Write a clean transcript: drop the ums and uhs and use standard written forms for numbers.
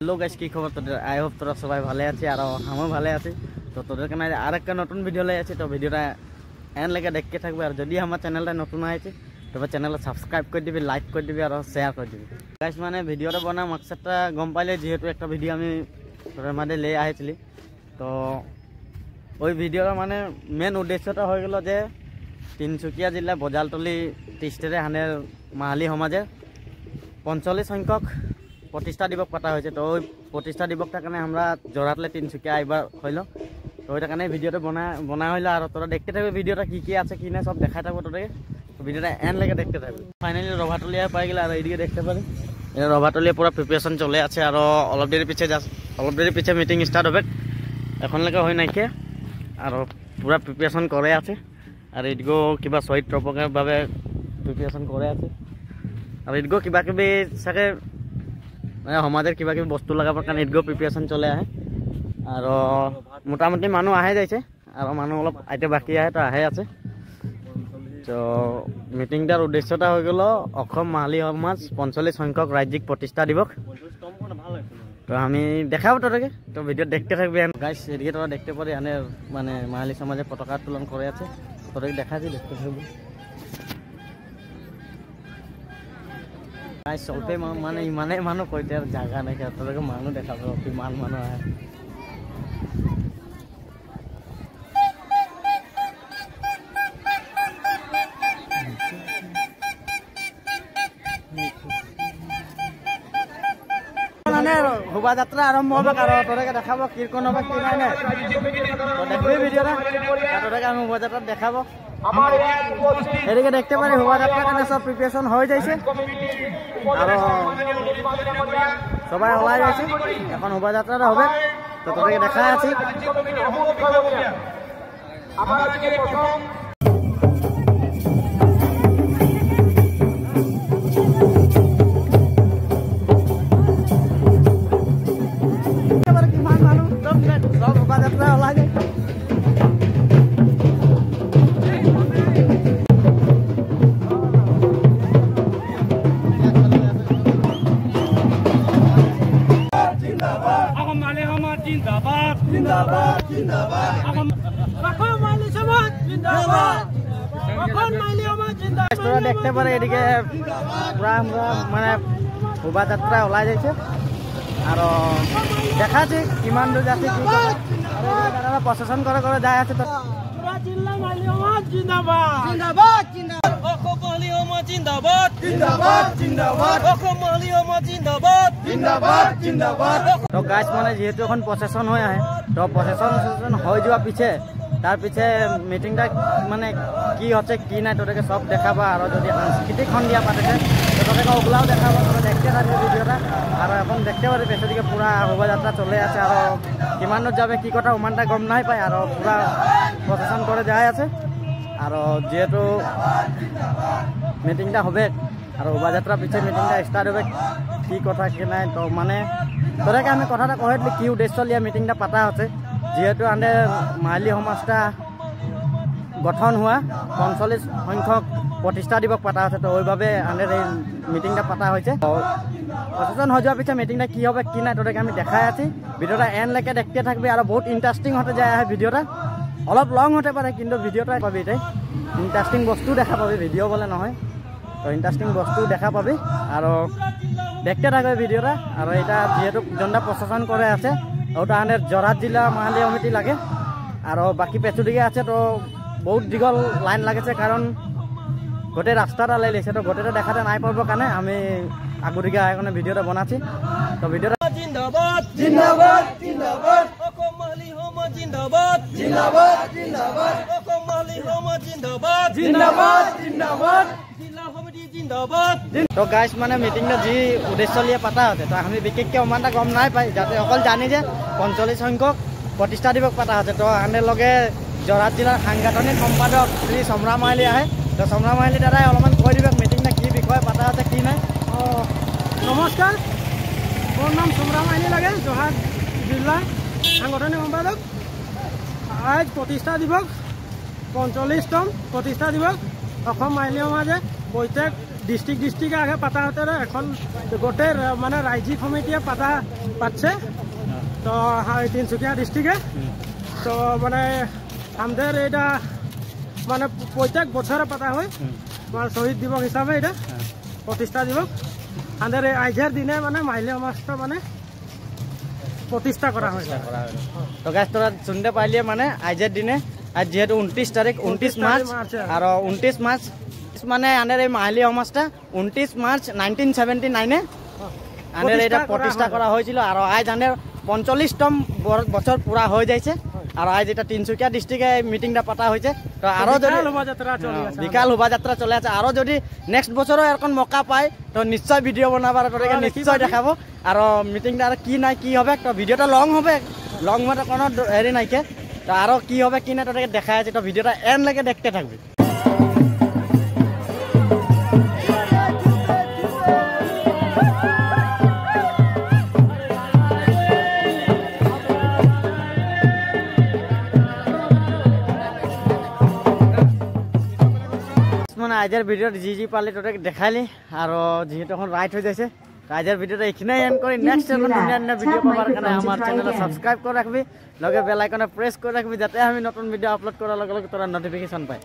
Hello guys, কি খবর তোদের? আই হোপ তোরা সবাই ভালো আছে আর আমিও ভালো আছি। তো তোদের কাছে আরেকটা নতুন ভিডিও লাই আছে। তো ভিডিওটা এন্ড লেগে দেখতে থাকবে। আর যদি আমার চ্যানেলটা নতুন আছে তবে চ্যানেলটা সাবস্ক্রাইব করে দিবি, লাইক করে দিবি আর শেয়ার করে দিবি। গাইস মানে ভিডিওটা বনা মকসদটা গম পাইলে, যেহেতু একটা ভিডিও আমি তোদের মাঝে লে আইছিলি। তো ওই ভিডিওটা মানে মেন উদ্দেশ্যটা হয়ে গেল যে তিনচুকিয়া জিলা বজালতলি টি স্টেটে হানের মাহালি সমাজে 45 সংখ্যক প্রতিষ্ঠা দিবস পাতা হয়েছে। তো ওই প্রতিষ্ঠা দিবসটার কারণে আমরা জোড়াতলে তিনচুকিয়া এবার হইল। তো ওইটার কারণে ভিডিওটা বনা হইলো। আর তোরা দেখতে থাকবে ভিডিওটা কি আছে কি না সব দেখাই থাকবো তোদেরকে। ভিডিওটা এন্ড লেগে দেখতে থাকবে। ফাইনালি রভাতলিয়া পাই গেলে। আর এইদিকে দেখতে পারি এটা রভাতলিয়া পুরো প্রিপারেশন চলে আছে। আর অলপ দেরি পিছে মিটিং স্টার্ট হবে। এখন লেগে হয় নাকি আর পুরা প্রিপারেশন করে আছে। আর এইদিকেও কিবা শহীদ তপকের বাবে প্রিপারেশন করে আছে। আর এইদিকেও কিবা কিবি চাগে মানে সমাজের কিবা কিবি বস্তু লগাবার কাৰণে এইদিকেও প্ৰিপেৰেশ্যন চলে আহে। আৰু মোটামুটি মানুহ আহে যাইছে আৰু মানুহ অলপ আইতে বাকী আহে, তো আহে আছে। তো মিটিংটার উদ্দেশ্যটা হয়ে গেল অসম মাহালি সমাজ 45 সংখ্যক রাজ্যিক প্রতিষ্ঠা দিবস। তো আমি দেখাবো তোদেরকে। তো ভিডিও দেখতে থাকবে গাইস। এদিকে তোরা দেখতে পারি এনে মানে মাহালি সমাজে পতাকা উত্তোলন করে আছে। তোদেরকে দেখাচ্ছি, দেখতে থাকবো। গাইস চলতে মানে ইমানে মানুহ কইতে আর জায়গা নাই, তোদেরকে মানুহ দেখাবো কিমান মানুহ আহে। শোভাযাত্রা আরম্ভ হবে আর তোদেরকে দেখাবো কীর্তন হবে কি নাই না। তো দেখবি ভিডিওটা, তোদেরকে আমি শোভাযাত্রা দেখাবো। এদিকে দেখতে পারি শোভাযাত্রার কারণে সব প্রিপারেশন হয়ে যাইছে আর সবাই ওলাই যাইছে। এখন শোভাযাত্রাটা হবে, তো তোদেরকে দেখা আছি। শোভাযাত্রা ওলাই যায়। তোরা দেখতে পারে এদিকে পুরা মানে শোভাযাত্রা ওলাই যাইছে আর দেখাচ্ছি কিমান দূর যাচ্ছে কি প্রশাসন করে করে যায় আছে। তো গাছ মানে যেহেতু এখন প্রশাসন হয়ে আহে, তো প্রশাসন হয়ে যাওয়ার পিছে তার পিছে মিটিংটা মানে কি হচ্ছে কি নাই তোদেরকে সব দেখাবা। আর যদি সাংস্কৃতিক সন্ধিয়া পাতেছে তো তোদেরকে ওগুলাও দেখাবো। তোরা দেখতে থাকবে ভিডিওটা। আর এখন দেখতে পারি পেছদিকে পুরা শোভাযাত্রা চলে আছে। আর কিমান দূর যাবে কি কথা ওমানটা গম নাই পায়। আর পুরা প্রশাসন করে যায় আছে। আর যেহেতু মিটিংটা হবে আর শোভাযাত্রার পিছিয়ে মিটিংটা স্টার্ট হবে কি কথা কি নাই, তো মানে তোদেরকে আমি কথাটা কয়ে দিলি কি উদ্দেশ্য লিয়ে মিটিংটা পাতা হচ্ছে। যেহেতু আমাদের মাহালি সমাজটা গঠন হওয়া 45 সংখ্যক প্রতিষ্ঠা দিবস পাতা হচ্ছে। তো ওইভাবে আমাদের এই মিটিংটা পাতা হয়েছে। প্রশাসন হয়ে যাওয়ার পিছিয়ে মিটিংটা কি হবে কি নাই তোদেরকে আমি দেখাই আছি। ভিডিওটা এন্ড লেগে দেখতে থাকবে। আর বহুত ইন্টারেস্টিং হতে যায় ভিডিওটা। অলপ লং হতে পারে কিন্তু ভিডিওটা পাবি এটাই ইন্টারেস্টিং বস্তু দেখা পাবি। ভিডিও বলে নহয়, তো ইন্টারেস্টিং বস্তু দেখা পাবি আর দেখতে থাকবে ভিডিওটা। আর এটা যেহেতু যোনটা প্রশাসন করে আছে ওটা আমাদের জরাত জিলা মাহালি সমিতি লাগে। আর বাকি পেছুদিকে আছে তো বহুত দীঘল লাইন লাগেছে, কারণ গোটেই রাস্তাটা লাই লৈছে। তো গোটেইটা দেখাতে নাই পারবো কাৰণে আমি আগদিকে আগে ভিডিওটা বনাচ্ছি। তো ভিডিওটা জিন্দাবাদ জিন্দাবাদ জিন্দাবাদ অসম মাহালি সমাজ জিন্দাবাদ জিন্দাবাদ জিন্দাবাদ অসম মাহালি সমাজ জিন্দাবাদ জিন্দাবাদ জিন্দাবাদ জিলা সমিতি জিন্দাবাদ। তো গাইস মানে মিটিংটা যি উদ্দেশ্য লিয়ে পাতা হচ্ছে, তো আমি বিশেষকৈ ইমানটা গম নাই পাই। যাতে অকল জানি যে 45 সংখ্যক প্রতিষ্ঠা দিবস পাতা হচ্ছে। তো আনে লগে যোৰহাট জিলাৰ সাংগঠনিক সম্পাদক শ্ৰী সমৰা মাহালি আহে। তো সমৰা মাহালি দাদাই অলপমান কৈ দিব মিটিংটা কি বিষয়ে পাতা আছে কি নাই। নমস্কাৰ, মোৰ নাম সমৰা মাহালি লাগে, যোৰহাট জিলা সাংগঠনিক সম্পাদক। আজ প্রতিষ্ঠা দিবস 45তম প্রতিষ্ঠা দিবস অসম মাহিলী সমাজে প্রত্যেক ডিস্ট্রিক্টে আগে পাতা হতে এখন গোটে মানে রাজ্যিক সমিতিয়ে পাচ্ছে তো তিনসুকিয়া ডিস্ট্রিক্টে তো মানে আমাদের এটা মানে প্রত্যেক বছরে পাতা হয় মানে শহীদ দিবস হিসাবে এটা প্রতিষ্ঠা দিবস আমাদের আইজের দিনে মানে মাইলি সমাজটা মানে প্রতিষ্ঠা করা হয় তো গাছ তোরা শুনতে পাইলে মানে আইজের দিনে আজ যেহেতু 29 তারিখ 29 মার্চ আর 29 মার্চ মানে আনের এই মাহিলী সমাজটা 29 মার্চ 1979 আনের এটা প্রতিষ্ঠা করা হয়েছিল আর আজ আনের 45তম বছর পুরা হয়ে যাইছে আর আজ এটা তিনসুকিয়া ডিস্ট্রিক্টে মিটিংটা পাতা হয়েছে তো আরো যদি বিকাল শোভাযাত্রা চলে আছে আরো যদি নেক্সট বছরও এরকম মৌকা পায় তো নিশ্চয় ভিডিও বনাবার তোদেরকে নিশ্চয় দেখাবো আর মিটিংটা আর কি নাই কি হবে তো ভিডিওটা লং হবে কোনো হেৰি নাইকে তো আরো কি হবে কি না তোদেরকে দেখা আছে তো ভিডিওটা এন্ড লেগে দেখতে থাকবি মানে আজের ভিডিওত যি পালি তোকে দেখাইলি আর যেহেতু এখন রাইট হয়ে যাচ্ছে আজের ভিডিওটা এখানে এন্ড করি নেক্সট এখন ধুনিয়া ভিডিও পাবার কারণে আমার চ্যানেল সাবস্ক্রাইব করে রাখবি লগে বেল আইকনে প্রেস করে রাখবি যাতে আমি নতুন ভিডিও আপলোড করার লগে লগে তোরা নোটিফিকেশন পাই